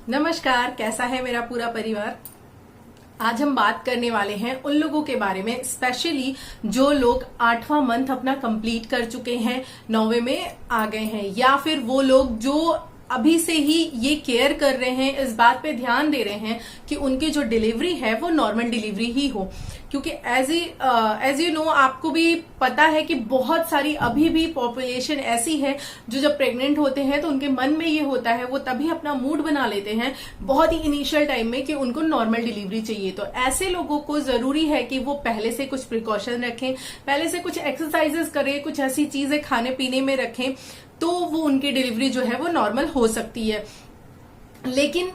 नमस्कार, कैसा है मेरा पूरा परिवार। आज हम बात करने वाले हैं उन लोगों के बारे में, स्पेशली जो लोग 8वां मंथ अपना कंप्लीट कर चुके हैं, 9वें में आ गए हैं, या फिर वो लोग जो अभी से ही ये केयर कर रहे हैं, इस बात पे ध्यान दे रहे हैं कि उनकी जो डिलीवरी है वो नॉर्मल डिलीवरी ही हो। क्योंकि एज यू नो, आपको भी पता है कि बहुत सारी अभी भी पॉपुलेशन ऐसी है जो जब प्रेग्नेंट होते हैं तो उनके मन में ये होता है, वो तभी अपना मूड बना लेते हैं बहुत ही इनिशियल टाइम में कि उनको नॉर्मल डिलीवरी चाहिए। तो ऐसे लोगों को जरूरी है कि वो पहले से कुछ प्रिकॉशन रखें, पहले से कुछ एक्सरसाइजेस करें, कुछ ऐसी चीजें खाने पीने में रखें, तो वो उनकी डिलीवरी जो है वो नॉर्मल हो सकती है। लेकिन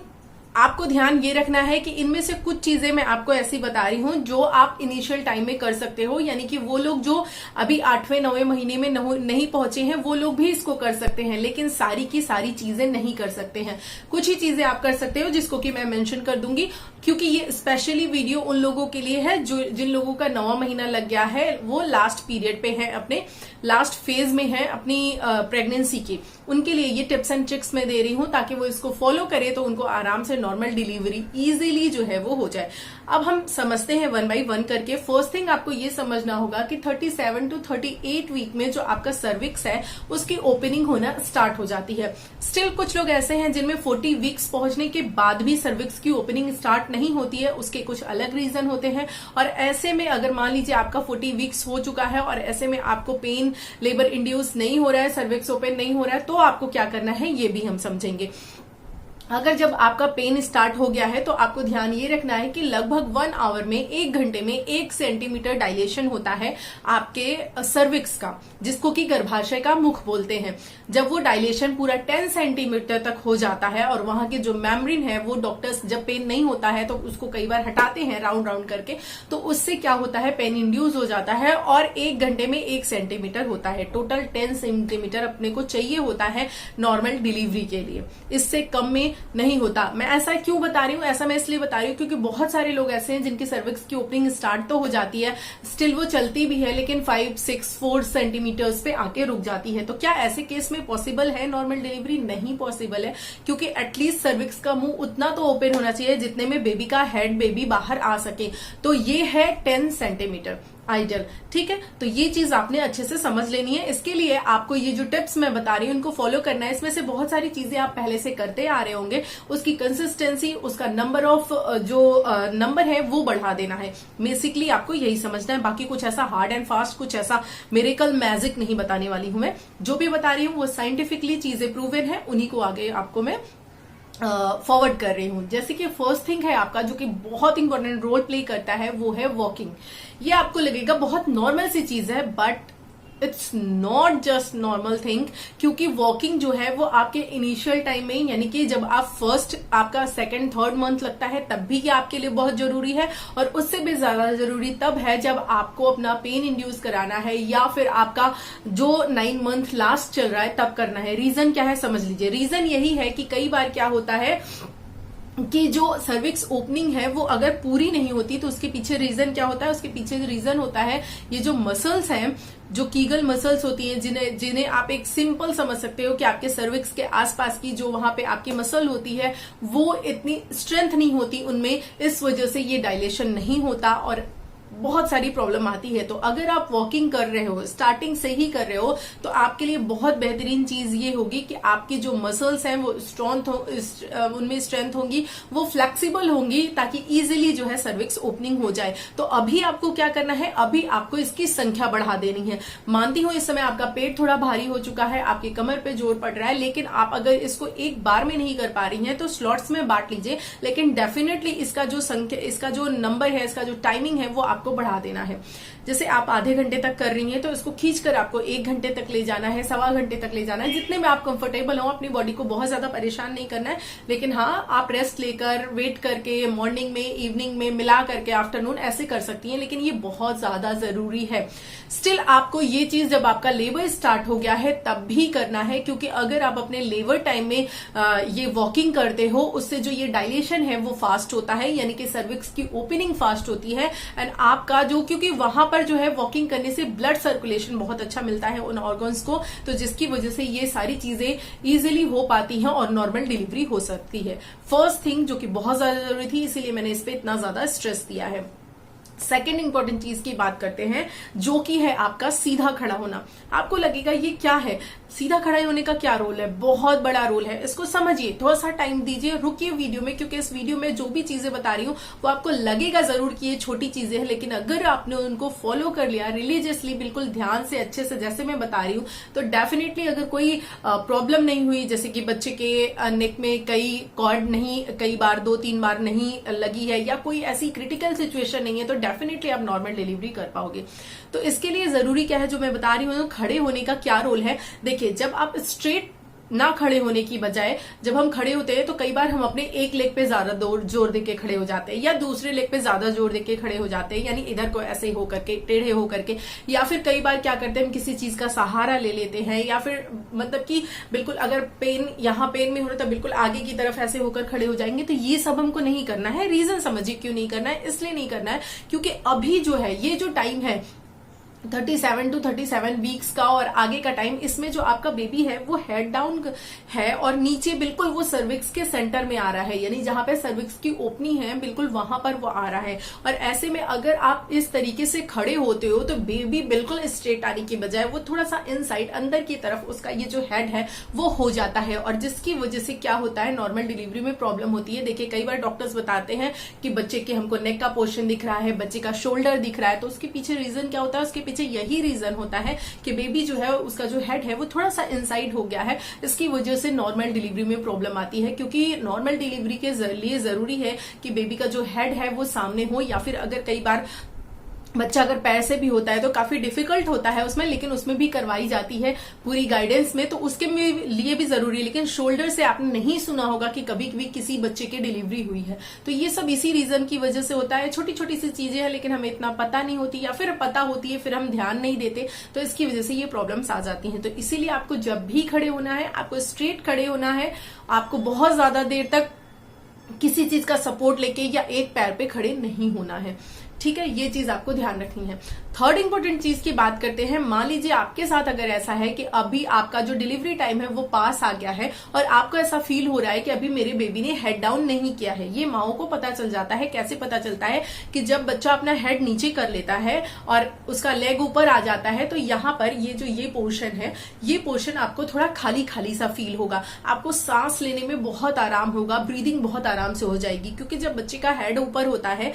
आपको ध्यान ये रखना है कि इनमें से कुछ चीजें मैं आपको ऐसी बता रही हूं जो आप इनिशियल टाइम में कर सकते हो, यानी कि वो लोग जो अभी 8वें 9वें महीने में नहीं पहुंचे हैं वो लोग भी इसको कर सकते हैं, लेकिन सारी की सारी चीजें नहीं कर सकते हैं। कुछ ही चीजें आप कर सकते हो जिसको कि मैं मेंशन कर दूंगी, क्योंकि ये स्पेशली वीडियो उन लोगों के लिए है जो जिन लोगों का 9वां महीना लग गया है, वो लास्ट पीरियड पे है, अपने लास्ट फेज में है अपनी प्रेगनेंसी की। उनके लिए ये टिप्स एंड ट्रिक्स मैं दे रही हूं ताकि वो इसको फॉलो करे तो उनको आराम से नॉर्मल डिलीवरी इजीली जो है वो हो जाए। अब हम समझते हैं वन बाय वन करके। फर्स्ट थिंग आपको ये समझना होगा कि 37 to 38 वीक में जो आपका सर्विक्स है उसकी ओपनिंग होना स्टार्ट हो जाती है। स्टिल कुछ लोग ऐसे हैं जिनमें 40 वीक्स पहुंचने के बाद भी सर्विक्स की ओपनिंग स्टार्ट नहीं होती है, उसके कुछ अलग रीजन होते हैं। और ऐसे में अगर मान लीजिए आपका 40 वीक्स हो चुका है और ऐसे में आपको पेन लेबर इंड्यूस नहीं हो रहा है, सर्विक्स ओपन नहीं हो रहा है, तो आपको क्या करना है ये भी हम समझेंगे। अगर जब आपका पेन स्टार्ट हो गया है तो आपको ध्यान ये रखना है कि लगभग 1 आवर में, 1 घंटे में 1 सेंटीमीटर डायलेशन होता है आपके सर्विक्स का, जिसको कि गर्भाशय का मुख बोलते हैं। जब वो डायलेशन पूरा 10 सेंटीमीटर तक हो जाता है और वहां की जो मेम्ब्रेन है वो डॉक्टर्स जब पेन नहीं होता है तो उसको कई बार हटाते हैं राउंड राउंड करके, तो उससे क्या होता है, पेन इंड्यूस हो जाता है और 1 घंटे में 1 सेंटीमीटर होता है। टोटल 10 सेंटीमीटर अपने को चाहिए होता है नॉर्मल डिलीवरी के लिए, इससे कम में नहीं होता। मैं ऐसा क्यों बता रही हूँ, ऐसा मैं इसलिए बता रही हूँ क्योंकि बहुत सारे लोग ऐसे हैं जिनकी सर्विक्स की ओपनिंग स्टार्ट तो हो जाती है, स्टिल वो चलती भी है, लेकिन 5, 6, 4 सेंटीमीटर्स पे आके रुक जाती है। तो क्या ऐसे केस में पॉसिबल है नॉर्मल डिलीवरी? नहीं पॉसिबल है, क्योंकि एटलीस्ट सर्विक्स का मुंह उतना तो ओपन होना चाहिए जितने में बेबी का हेड, बेबी बाहर आ सके। तो ये है 10 सेंटीमीटर आइडियल। ठीक है, तो ये चीज आपने अच्छे से समझ लेनी है। इसके लिए आपको ये जो टिप्स मैं बता रही हूँ उनको फॉलो करना है। इसमें से बहुत सारी चीजें आप पहले से करते आ रहे होंगे, उसकी कंसिस्टेंसी, उसका नंबर ऑफ जो नंबर है वो बढ़ा देना है। बेसिकली आपको यही समझना है, बाकी कुछ ऐसा हार्ड एंड फास्ट, कुछ ऐसा मिरेकल मैजिक नहीं बताने वाली हूं मैं। जो भी बता रही हूँ वो साइंटिफिकली चीजें प्रूवन है, उन्हीं को आगे आपको मैं फॉरवर्ड कर रही हूं। जैसे कि फर्स्ट थिंग है आपका जो कि बहुत इंपॉर्टेंट रोल प्ले करता है, वो है वॉकिंग। ये आपको लगेगा बहुत नॉर्मल सी चीज है, but it's not just normal thing, क्योंकि वॉकिंग जो है वो आपके इनिशियल टाइम में, यानी कि जब आप फर्स्ट, आपका 2nd, 3rd मंथ लगता है तब भी ये आपके लिए बहुत जरूरी है, और उससे भी ज्यादा जरूरी तब है जब आपको अपना पेन इंड्यूस कराना है या फिर आपका जो 9 मंथ लास्ट चल रहा है तब करना है। रीजन क्या है समझ लीजिए। रीजन यही है कि कई बार क्या होता है कि जो सर्विक्स ओपनिंग है वो अगर पूरी नहीं होती तो उसके पीछे रीजन क्या होता है, उसके पीछे रीजन होता है ये जो मसल्स हैं, जो कीगल मसल्स होती हैं, जिन्हें आप एक सिंपल समझ सकते हो कि आपके सर्विक्स के आसपास की जो वहां पे आपकी मसल होती है वो इतनी स्ट्रेंथ नहीं होती उनमें, इस वजह से ये डायलेशन नहीं होता और बहुत सारी प्रॉब्लम आती है। तो अगर आप वॉकिंग कर रहे हो, स्टार्टिंग से ही कर रहे हो, तो आपके लिए बहुत बेहतरीन चीज ये होगी कि आपकी जो मसल्स हैं वो उनमें स्ट्रेंथ होंगी, वो फ्लेक्सिबल होंगी, ताकि इजीली जो है सर्विक्स ओपनिंग हो जाए। तो अभी आपको क्या करना है, अभी आपको इसकी संख्या बढ़ा देनी है। मानती हूं इस समय आपका पेट थोड़ा भारी हो चुका है, आपकी कमर पे जोर पड़ रहा है, लेकिन आप अगर इसको एक बार में नहीं कर पा रही हैं तो स्लॉट्स में बांट लीजिए, लेकिन डेफिनेटली इसका जो संख्या, इसका जो नंबर है, इसका जो टाइमिंग है वो आपको बढ़ा देना है। जैसे आप आधे घंटे तक कर रही हैं तो इसको खींचकर आपको 1 घंटे तक ले जाना है, 1.25 घंटे तक ले जाना है, जितने में आप कंफर्टेबल हो। अपनी बॉडी को बहुत ज्यादा परेशान नहीं करना है, लेकिन हाँ आप रेस्ट लेकर, वेट करके, मॉर्निंग में, इवनिंग में मिला करके, आफ्टरनून ऐसे कर सकती हैं, लेकिन ये बहुत ज्यादा जरूरी है। स्टिल आपको ये चीज जब आपका लेबर स्टार्ट हो गया है तब भी करना है, क्योंकि अगर आप अपने लेबर टाइम में ये वॉकिंग करते हो उससे जो ये डायलेशन है वो फास्ट होता है, यानी कि सर्विक्स की ओपनिंग फास्ट होती है, एंड आप आपका जो, क्योंकि वहां पर जो है वॉकिंग करने से ब्लड सर्कुलेशन बहुत अच्छा मिलता है उन ऑर्गन्स को, तो जिसकी वजह से ये सारी चीजें इजीली हो पाती हैं और नॉर्मल डिलीवरी हो सकती है। फर्स्ट थिंग जो कि बहुत ज्यादा जरूरी थी, इसीलिए मैंने इस पे इतना ज्यादा स्ट्रेस दिया है। सेकेंड इंपॉर्टेंट चीज की बात करते हैं, जो कि है आपका सीधा खड़ा होना। आपको लगेगा ये क्या है, सीधा खड़ा होने का क्या रोल है? बहुत बड़ा रोल है, इसको समझिए, थोड़ा सा टाइम दीजिए, रुकिए वीडियो में, क्योंकि इस वीडियो में जो भी चीजें बता रही हूँ वो आपको लगेगा जरूर कि ये छोटी चीजें हैं, लेकिन अगर आपने उनको फॉलो कर लिया रिलीजियसली, बिल्कुल ध्यान से अच्छे से जैसे मैं बता रही हूँ, तो डेफिनेटली अगर कोई प्रॉब्लम नहीं हुई, जैसे कि बच्चे के नेक में कई कॉर्ड नहीं, कई बार 2-3 बार नहीं लगी है, या कोई ऐसी क्रिटिकल सिचुएशन नहीं है, तो डेफिनेटली आप नॉर्मल डिलीवरी कर पाओगे। तो इसके लिए जरूरी क्या है जो मैं बता रही हूँ, खड़े होने का क्या रोल है। देखिए, जब आप स्ट्रेट ना खड़े होने की बजाय जब हम खड़े होते हैं तो कई बार हम अपने एक लेग पे ज्यादा जोर देके खड़े हो जाते हैं, या दूसरे लेग पे ज्यादा जोर देके खड़े हो जाते हैं, यानी इधर को ऐसे हो करके, टेढ़े हो करके, या फिर कई बार क्या करते हैं हम किसी चीज का सहारा ले लेते हैं, या फिर मतलब कि बिल्कुल अगर पेन यहाँ पेन में हो रहा है तो बिल्कुल आगे की तरफ ऐसे होकर खड़े हो जाएंगे। तो ये सब हमको नहीं करना है। रीजन समझिए क्यों नहीं करना है। इसलिए नहीं करना है क्योंकि अभी जो है ये जो टाइम है 37 to 37 वीक्स का और आगे का टाइम, इसमें जो आपका बेबी है वो हेड डाउन है और नीचे बिल्कुल वो सर्विक्स के सेंटर में आ रहा है, यानी जहां पे सर्विक्स की ओपनिंग है बिल्कुल वहां पर वो आ रहा है। और ऐसे में अगर आप इस तरीके से खड़े होते हो तो बेबी बिल्कुल स्ट्रेट आने की बजाय वो थोड़ा सा इनसाइड अंदर की तरफ उसका ये जो हेड है वो हो जाता है, और जिसकी वजह से क्या होता है, नॉर्मल डिलीवरी में प्रॉब्लम होती है। देखिए, कई बार डॉक्टर्स बताते हैं कि बच्चे के हमको नेक का पोर्शन दिख रहा है, बच्चे का शोल्डर दिख रहा है, तो उसके पीछे रीजन क्या होता है, उसके पीछे यही रीजन होता है कि बेबी जो है उसका जो हेड है वो थोड़ा सा इनसाइड हो गया है। इसकी वजह से नॉर्मल डिलीवरी में प्रॉब्लम आती है, क्योंकि नॉर्मल डिलीवरी के लिए जरूरी है कि बेबी का जो हेड है वो सामने हो, या फिर अगर कई बार बच्चा अगर पैर से भी होता है तो काफी डिफिकल्ट होता है उसमें, लेकिन उसमें भी करवाई जाती है पूरी गाइडेंस में, तो उसके लिए भी जरूरी है। लेकिन शोल्डर से आपने नहीं सुना होगा कि कभी कभी किसी बच्चे की डिलीवरी हुई है, तो ये सब इसी रीजन की वजह से होता है। छोटी छोटी सी चीजें हैं लेकिन हमें इतना पता नहीं होती, या फिर पता होती है फिर हम ध्यान नहीं देते, तो इसकी वजह से ये प्रॉब्लम्स आ जाती हैं। तो इसीलिए आपको जब भी खड़े होना है, आपको स्ट्रेट खड़े होना है, आपको बहुत ज्यादा देर तक किसी चीज का सपोर्ट लेके या एक पैर पे खड़े नहीं होना है। ठीक है, ये चीज आपको ध्यान रखनी है। थर्ड इंपॉर्टेंट चीज की बात करते हैं। मान लीजिए आपके साथ अगर ऐसा है कि अभी आपका जो डिलीवरी टाइम है वो पास आ गया है और आपको ऐसा फील हो रहा है कि अभी मेरे बेबी ने हेड डाउन नहीं किया है। ये माओ को पता चल जाता है। कैसे पता चलता है कि जब बच्चा अपना हेड नीचे कर लेता है और उसका लेग ऊपर आ जाता है, तो यहाँ पर ये पोर्शन है, ये पोर्शन आपको थोड़ा खाली खाली सा फील होगा, आपको सांस लेने में बहुत आराम होगा, ब्रीदिंग बहुत आराम से हो जाएगी। क्योंकि जब बच्चे का हेड ऊपर होता है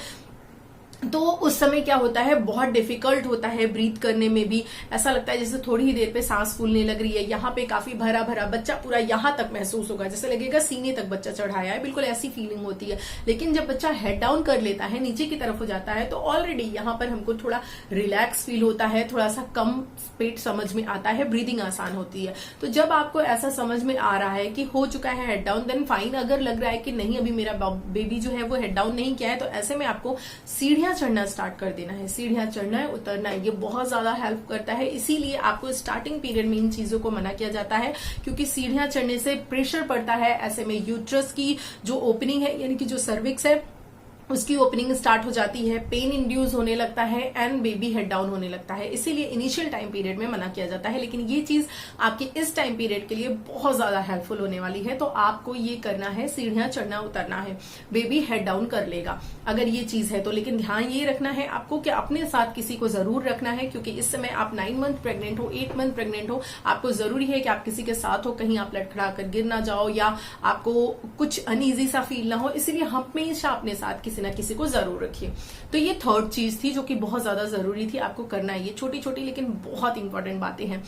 तो उस समय क्या होता है, बहुत डिफिकल्ट होता है ब्रीथ करने में भी। ऐसा लगता है जैसे थोड़ी ही देर पे सांस फूलने लग रही है, यहाँ पे काफी भरा भरा बच्चा पूरा यहाँ तक महसूस होगा, जैसे लगेगा सीने तक बच्चा चढ़ाया है, बिल्कुल ऐसी फीलिंग होती है। लेकिन जब बच्चा हेड डाउन कर लेता है, नीचे की तरफ हो जाता है, तो ऑलरेडी यहाँ पर हमको थोड़ा रिलैक्स फील होता है, थोड़ा सा कम पेट समझ में आता है, ब्रीदिंग आसान होती है। तो जब आपको ऐसा समझ में आ रहा है कि हो चुका है हेड डाउन, देन फाइन। अगर लग रहा है कि नहीं अभी मेरा बेबी जो है वो हेड डाउन नहीं किया है, तो ऐसे में आपको सीढ़ियां चढ़ना स्टार्ट कर देना है। सीढ़ियां चढ़ना है, उतरना है, ये बहुत ज्यादा हेल्प करता है। इसीलिए आपको स्टार्टिंग पीरियड में इन चीजों को मना किया जाता है, क्योंकि सीढ़ियां चढ़ने से प्रेशर पड़ता है। ऐसे में यूट्रस की जो ओपनिंग है, यानी कि जो सर्विक्स है, उसकी ओपनिंग स्टार्ट हो जाती है, पेन इंड्यूस होने लगता है एंड बेबी हेड डाउन होने लगता है। इसीलिए इनिशियल टाइम पीरियड में मना किया जाता है। लेकिन ये चीज आपकी इस टाइम पीरियड के लिए बहुत ज्यादा हेल्पफुल होने वाली है। तो आपको ये करना है, सीढ़ियां चढ़ना उतरना है, बेबी हेड डाउन कर लेगा अगर ये चीज है तो। लेकिन ध्यान ये रखना है आपको कि अपने साथ किसी को जरूर रखना है, क्योंकि इस समय आप 9 मंथ प्रेग्नेंट हो, 8 मंथ प्रेग्नेंट हो, आपको जरूरी है कि आप किसी के साथ हो, कहीं आप लड़खड़ा कर गिर ना जाओ या आपको कुछ अनईजी सा फील ना हो। इसीलिए हमेशा अपने साथ किसी ना किसी को जरूर रखिए। तो ये थर्ड चीज थी जो कि बहुत ज्यादा जरूरी थी, आपको करना है। ये छोटी छोटी लेकिन बहुत इंपॉर्टेंट बातें हैं,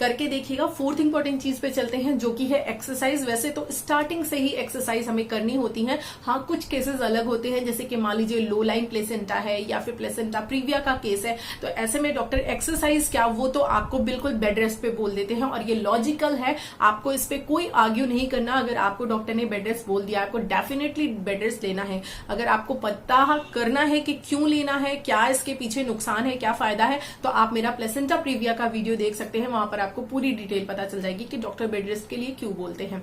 करके देखिएगा। फोर्थ इंपॉर्टेंट चीज पे चलते हैं, जो कि है एक्सरसाइज। वैसे तो स्टार्टिंग से ही एक्सरसाइज हमें करनी होती है। हाँ, कुछ केसेस अलग होते हैं, जैसे कि मान लीजिए लो लाइन प्लेसेंटा है या फिर प्लेसेंटा प्रीविया का केस है, तो ऐसे में डॉक्टर एक्सरसाइज क्या, वो तो आपको बिल्कुल बेड रेस्ट पे बोल देते हैं और ये लॉजिकल है। आपको इस पे कोई आर्ग्यू नहीं करना। अगर आपको डॉक्टर ने बेड रेस्ट बोल दिया, आपको डेफिनेटली बेड रेस्ट लेना है। अगर आपको पता करना है कि क्यों लेना है, क्या इसके पीछे नुकसान है, क्या फायदा है, तो आप मेरा प्लेसेंटा प्रीविया का वीडियो देख सकते हैं। वहां पर आपको पूरी डिटेल पता चल जाएगी कि डॉक्टर बेड रेस्ट के लिए क्यों बोलते हैं।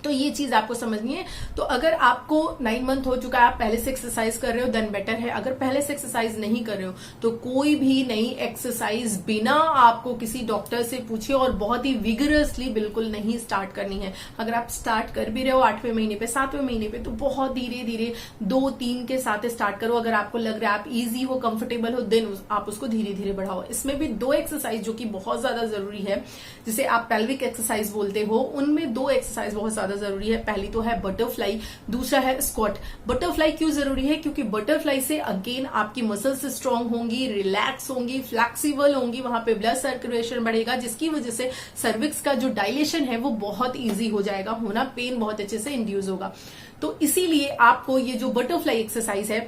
तो ये चीज आपको समझनी है। तो अगर आपको 9 मंथ हो चुका है, आप पहले से एक्सरसाइज कर रहे हो, देन बेटर है। अगर पहले से एक्सरसाइज नहीं कर रहे हो तो कोई भी नई एक्सरसाइज बिना आपको किसी डॉक्टर से पूछे और बहुत ही विगरसली बिल्कुल नहीं स्टार्ट करनी है। अगर आप स्टार्ट कर भी रहे हो 8वें महीने पे, 7वें महीने पे, तो बहुत धीरे धीरे 2-3 के साथ स्टार्ट करो। अगर आपको लग रहा है आप इजी हो, कंफर्टेबल हो, देन आप उसको धीरे धीरे बढ़ाओ। इसमें भी 2 एक्सरसाइज जो कि बहुत ज्यादा जरूरी है, जिसे आप पेल्विक एक्सरसाइज बोलते हो, उनमें 2 एक्सरसाइज बहुत ज्यादा जरूरी है। पहली तो है बटरफ्लाई, दूसरा है स्क्वाट। बटरफ्लाई क्यों जरूरी है? क्योंकि बटरफ्लाई से अगेन आपकी मसल्स स्ट्रांग होंगी, रिलैक्स होंगी, फ्लेक्सिबल होंगी, वहां पे ब्लड सर्कुलेशन बढ़ेगा, जिसकी वजह से सर्विक्स का जो डायलेशन है वो बहुत इजी हो जाएगा होना, पेन बहुत अच्छे से इंड्यूस होगा। तो इसीलिए आपको ये जो बटरफ्लाई एक्सरसाइज है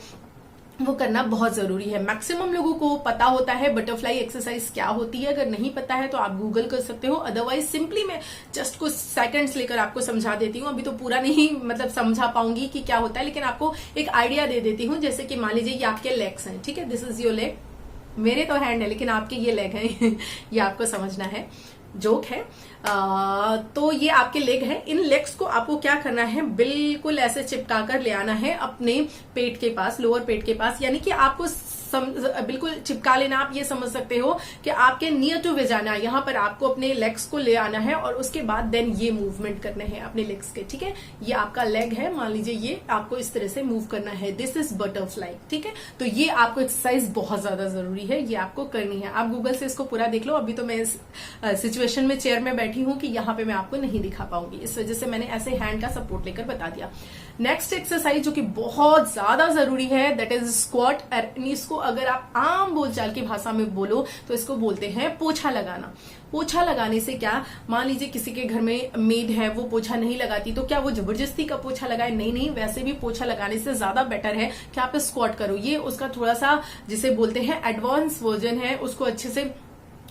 वो करना बहुत जरूरी है। मैक्सिमम लोगों को पता होता है बटरफ्लाई एक्सरसाइज क्या होती है। अगर नहीं पता है तो आप गूगल कर सकते हो, अदरवाइज सिंपली मैं जस्ट कुछ सेकंड्स लेकर आपको समझा देती हूँ। अभी तो पूरा नहीं मतलब समझा पाऊंगी कि क्या होता है, लेकिन आपको एक आइडिया दे देती हूँ। जैसे कि मान लीजिए ये आपके लेग्स हैं, ठीक है, दिस इज योर लेग, मेरे तो हैंड है लेकिन आपके ये लेग है ये आपको समझना है, जोक है। तो ये आपके लेग है। इन लेग्स को आपको क्या करना है, बिल्कुल ऐसे चिपका कर ले आना है अपने पेट के पास, लोअर पेट के पास, यानी कि आपको बिल्कुल चिपका लेना। आप ये समझ सकते हो कि आपके नियर टू वेजाना, यहाँ पर आपको अपने लेग्स को ले आना है और उसके बाद देन ये मूवमेंट करने हैं अपने लेग्स के, ठीक है। ये आपका लेग है, मान लीजिए, ये आपको इस तरह से मूव करना है, दिस इज बटरफ्लाई, ठीक है। तो ये आपको एक्सरसाइज बहुत ज्यादा जरूरी है, ये आपको करनी है। आप गूगल से इसको पूरा देख लो। अभी तो मैं इस सिचुएशन में चेयर में बैठी हूं कि यहाँ पे मैं आपको नहीं दिखा पाऊंगी, इस वजह से मैंने ऐसे हैंड का सपोर्ट लेकर बता दिया। नेक्स्ट एक्सरसाइज जो कि बहुत ज्यादा जरूरी है, दैट इज स्क्वाट। इसको अगर आप आम बोलचाल की भाषा में बोलो तो इसको बोलते हैं पोछा लगाना। पोछा लगाने से क्या, मान लीजिए किसी के घर में मेड है, वो पोछा नहीं लगाती, तो क्या वो जबरदस्ती का पोछा लगाए? नहीं नहीं, वैसे भी पोछा लगाने से ज्यादा बेटर है कि आप स्क्वाट करो। ये उसका थोड़ा सा जिसे बोलते हैं एडवांस वर्जन है, उसको अच्छे से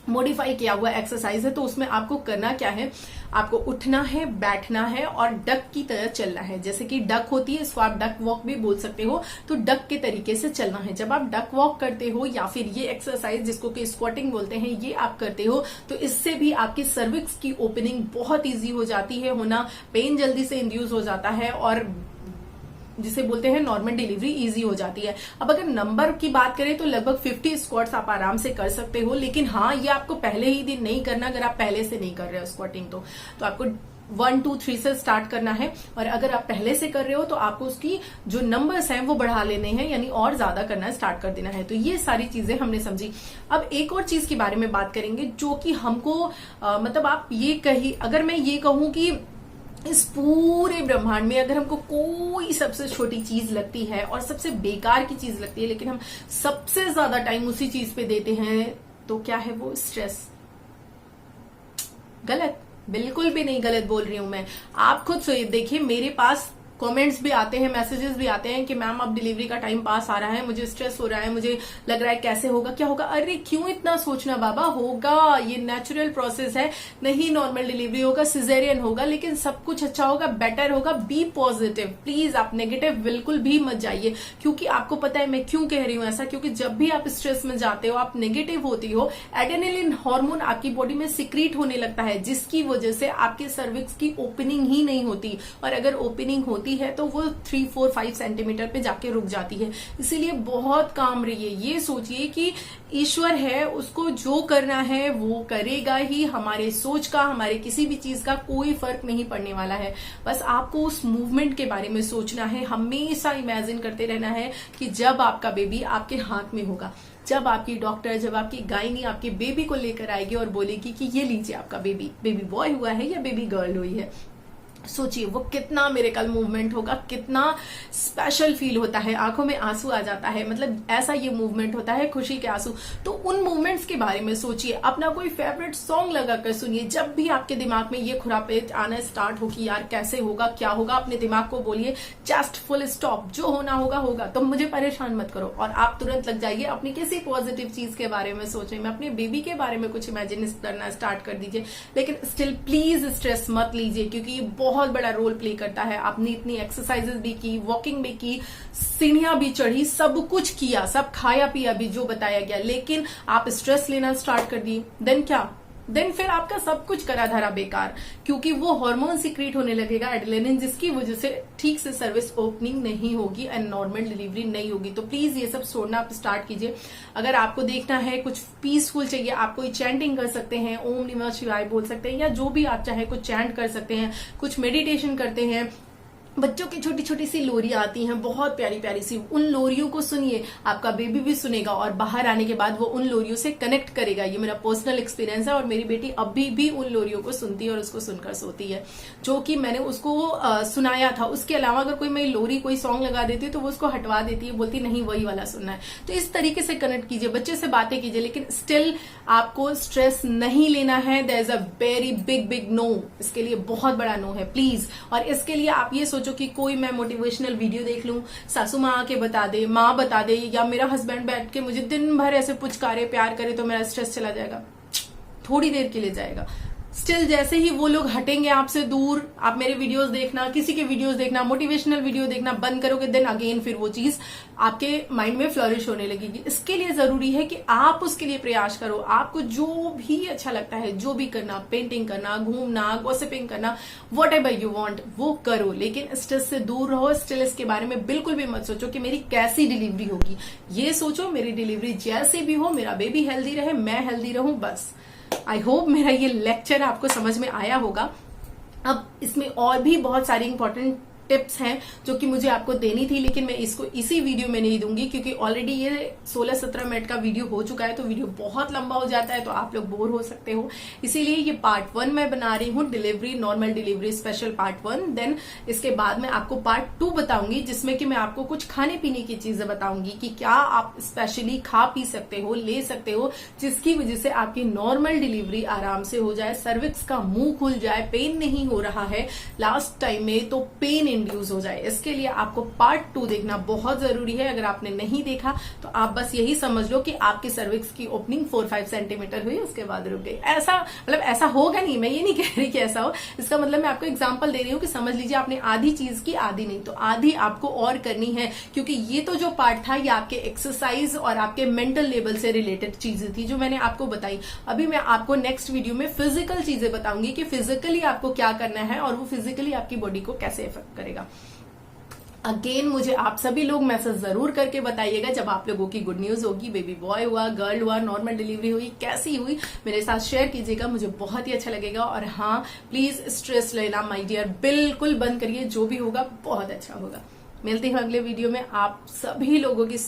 मॉडिफाई किया हुआ एक्सरसाइज है। तो उसमें आपको करना क्या है, आपको उठना है, बैठना है और डक की तरह चलना है। जैसे कि डक होती है, इसको आप डक वॉक भी बोल सकते हो, तो डक के तरीके से चलना है। जब आप डक वॉक करते हो या फिर ये एक्सरसाइज जिसको कि स्क्वाटिंग बोलते हैं, ये आप करते हो, तो इससे भी आपकी सर्विक्स की ओपनिंग बहुत ईजी हो जाती है होना, पेन जल्दी से इंड्यूस हो जाता है और जिसे बोलते हैं नॉर्मल डिलीवरी इजी हो जाती है। अब अगर नंबर की बात करें तो लगभग 50 स्क्वाट्स आप आराम से कर सकते हो, लेकिन हाँ, ये आपको पहले ही दिन नहीं करना अगर आप पहले से नहीं कर रहे हो स्क्वाटिंग। तो आपको 1, 2, 3 से स्टार्ट करना है, और अगर आप पहले से कर रहे हो तो आपको उसकी जो नंबर्स हैं वो बढ़ा लेने हैं, यानी और ज्यादा करना स्टार्ट कर देना है। तो ये सारी चीजें हमने समझी। अब एक और चीज के बारे में बात करेंगे जो कि हमको मतलब आप ये कही, अगर मैं ये कहूं कि इस पूरे ब्रह्मांड में अगर हमको कोई सबसे छोटी चीज लगती है और सबसे बेकार की चीज लगती है, लेकिन हम सबसे ज्यादा टाइम उसी चीज पे देते हैं, तो क्या है वो? स्ट्रेस। गलत? बिल्कुल भी नहीं गलत बोल रही हूं मैं। आप खुद देखिए, मेरे पास कमेंट्स भी आते हैं, मैसेजेस भी आते हैं कि मैम अब डिलीवरी का टाइम पास आ रहा है, मुझे स्ट्रेस हो रहा है, मुझे लग रहा है कैसे होगा, क्या होगा। अरे क्यों इतना सोचना बाबा, होगा, ये नेचुरल प्रोसेस है। नहीं नॉर्मल डिलीवरी होगा, सिजेरियन होगा, लेकिन सब कुछ अच्छा होगा, बेटर होगा। बी पॉजिटिव प्लीज, आप नेगेटिव बिल्कुल भी मत जाइए। क्योंकि आपको पता है मैं क्यों कह रही हूं ऐसा, क्योंकि जब भी आप स्ट्रेस में जाते हो, आप नेगेटिव होती हो, एड्रेनलिन हार्मोन आपकी बॉडी में सिक्रीट होने लगता है, जिसकी वजह से आपके सर्विक्स की ओपनिंग ही नहीं होती, और अगर ओपनिंग होती है तो वो 3, 4, 5 सेंटीमीटर पे जाके रुक जाती है। इसीलिए बहुत काम रहिए, ये सोचिए कि ईश्वर है, उसको जो करना है वो करेगा ही। हमारे सोच का, हमारे किसी भी चीज का कोई फर्क नहीं पड़ने वाला है। बस आपको उस मूवमेंट के बारे में सोचना है, हमेशा इमेजिन करते रहना है कि जब आपका बेबी आपके हाथ में होगा, जब आपकी डॉक्टर, जब आपकी गायनी आपके बेबी को लेकर आएगी और बोलेगी कि ये लीजिए आपका बेबी, बेबी बॉय हुआ है या बेबी गर्ल हुई है, सोचिए वो कितना मिरेकल मूवमेंट होगा, कितना स्पेशल फील होता है, आंखों में आंसू आ जाता है, मतलब ऐसा ये मूवमेंट होता है, खुशी के आंसू। तो उन मूवमेंट्स के बारे में सोचिए, अपना कोई फेवरेट सॉन्ग लगाकर सुनिए। जब भी आपके दिमाग में ये खुरापेट आना स्टार्ट हो कि यार कैसे होगा, क्या होगा, अपने दिमाग को बोलिए जस्ट फुल स्टॉप, जो होना होगा होगा, तो मुझे परेशान मत करो। और आप तुरंत लग जाइए अपनी किसी पॉजिटिव चीज के बारे में सोचने में, अपने बेबी के बारे में कुछ इमेजिन करना स्टार्ट कर दीजिए। लेकिन स्टिल प्लीज स्ट्रेस मत लीजिए, क्योंकि ये बहुत बड़ा रोल प्ले करता है। आपने इतनी एक्सरसाइजेस भी की, वॉकिंग भी की, सीढ़ियां भी चढ़ी, सब कुछ किया, सब खाया पिया भी जो बताया गया, लेकिन आप स्ट्रेस लेना स्टार्ट कर दिए, देन क्या? देन फिर आपका सब कुछ करा धरा बेकार, क्योंकि वो हार्मोन सीक्रेट होने लगेगा एड्रेनालिन, जिसकी वजह से ठीक से सर्विस ओपनिंग नहीं होगी एंड नॉर्मल डिलीवरी नहीं होगी। तो प्लीज ये सब छोड़ना आप स्टार्ट कीजिए। अगर आपको देखना है कुछ पीसफुल चाहिए, आप कोई चैंटिंग कर सकते हैं, ओम नमः शिवाय बोल सकते हैं, या जो भी आप चाहे कुछ चैंट कर सकते हैं, कुछ मेडिटेशन करते हैं। बच्चों की छोटी छोटी सी लोरियां आती हैं, बहुत प्यारी प्यारी सी, उन लोरियों को सुनिए, आपका बेबी भी सुनेगा और बाहर आने के बाद वो उन लोरियों से कनेक्ट करेगा। ये मेरा पर्सनल एक्सपीरियंस है और मेरी बेटी अभी भी उन लोरियों को सुनती है और उसको सुनकर सोती है, जो कि मैंने उसको सुनाया था। उसके अलावा अगर कोई मैं लोरी कोई सॉन्ग लगा देती है तो वो उसको हटवा देती है, बोलती नहीं वही वाला सुनना है। तो इस तरीके से कनेक्ट कीजिए, बच्चे से बातें कीजिए, लेकिन स्टिल आपको स्ट्रेस नहीं लेना है। There is a very big big no, इसके लिए बहुत बड़ा नो है प्लीज। और इसके लिए आप ये सोचो कि कोई मैं मोटिवेशनल वीडियो देख लूं, सासू माँ आके बता दे, माँ बता दे, या मेरा हस्बैंड बैठ के मुझे दिन भर ऐसे पुचकारे प्यार करे तो मेरा स्ट्रेस चला जाएगा। थोड़ी देर के लिए जाएगा, स्टिल जैसे ही वो लोग हटेंगे आपसे दूर, आप मेरे वीडियोस देखना, किसी के वीडियोस देखना, मोटिवेशनल वीडियो देखना बंद करोगे, देन अगेन फिर वो चीज आपके माइंड में फ्लरिश होने लगेगी। इसके लिए जरूरी है कि आप उसके लिए प्रयास करो। आपको जो भी अच्छा लगता है, जो भी करना, पेंटिंग करना, घूमना, गॉसिपिंग करना, व्हाटएवर यू वांट वो करो, लेकिन स्ट्रेस से दूर रहो। स्टिल इसके बारे में बिल्कुल भी मत सोचो कि मेरी कैसी डिलीवरी होगी। ये सोचो मेरी डिलीवरी जैसी भी हो, मेरा बेबी हेल्दी रहे, मैं हेल्दी रहूं, बस। आई होप मेरा ये लेक्चर आपको समझ में आया होगा। अब इसमें और भी बहुत सारी इंपॉर्टेंट टिप्स हैं जो कि मुझे आपको देनी थी, लेकिन मैं इसको इसी वीडियो में नहीं दूंगी, क्योंकि ऑलरेडी ये 16-17 मिनट का वीडियो हो चुका है, तो वीडियो बहुत लंबा हो जाता है, तो आप लोग बोर हो सकते हो। इसीलिए ये पार्ट 1 मैं बना रही हूँ, delivery, normal delivery special part 1। Then इसके बाद में आपको पार्ट 2 बताऊंगी, जिसमें कि मैं आपको कुछ खाने पीने की चीजें बताऊंगी कि क्या आप स्पेशली खा पी सकते हो, ले सकते हो, जिसकी वजह से आपकी नॉर्मल डिलीवरी आराम से हो जाए, सर्विक्स का मुंह खुल जाए, पेन नहीं हो रहा है लास्ट टाइम में तो पेन इंड्यूस हो जाए। इसके लिए आपको पार्ट 2 देखना बहुत जरूरी है। अगर आपने नहीं देखा तो आप बस यही समझ लो कि आपकी सर्विक्स की ओपनिंग 4-5 सेंटीमीटर हुई, उसके बाद रुक गई। ऐसा मतलब ऐसा होगा नहीं, मैं ये नहीं कह रही कि ऐसा हो, इसका मतलब मैं आपको एग्जांपल दे रही हूँ कि समझ लीजिए आपने आधी चीज की, आधी नहीं, तो आधी आपको और करनी है, क्योंकि ये तो जो पार्ट था ये आपके एक्सरसाइज और आपके मेंटल लेवल से रिलेटेड चीजें थी जो मैंने आपको बताई। अभी मैं आपको नेक्स्ट वीडियो में फिजिकल चीजें बताऊंगी कि फिजिकली आपको क्या करना है और वो फिजिकली आपकी बॉडी को कैसे इफेक्ट करेगा। अगेन मुझे आप सभी लोग मैसेज जरूर करके बताइएगा जब आप लोगों की गुड न्यूज होगी, बेबी बॉय हुआ, गर्ल हुआ, नॉर्मल डिलीवरी हुई, कैसी हुई, मेरे साथ शेयर कीजिएगा, मुझे बहुत ही अच्छा लगेगा। और हाँ, प्लीज स्ट्रेस लेना माय डियर बिल्कुल बंद करिए, जो भी होगा बहुत अच्छा होगा। मिलती हूँ अगले वीडियो में, आप सभी लोगों की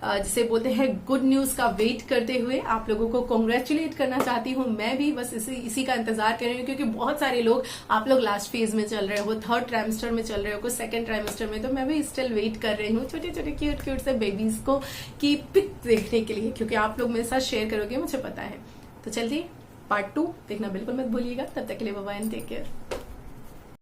जिसे बोलते हैं गुड न्यूज का वेट करते हुए आप लोगों को कॉन्ग्रेचुलेट करना चाहती हूँ। मैं भी बस इसी का इंतजार कर रही हूँ, क्योंकि बहुत सारे लोग, आप लोग लास्ट फेज में चल रहे हो, 3rd ट्राइमेस्टर में चल रहे हो, कुछ 2nd ट्राइमेस्टर में, तो मैं भी स्टिल वेट कर रही हूँ छोटे छोटे क्यूट क्यूट से बेबीज को की पिक देखने के लिए, क्योंकि आप लोग मेरे साथ शेयर करोगे मुझे पता है। तो चलिए पार्ट 2 देखना बिल्कुल मत भूलिएगा। तब तक के लिए bye bye and take care.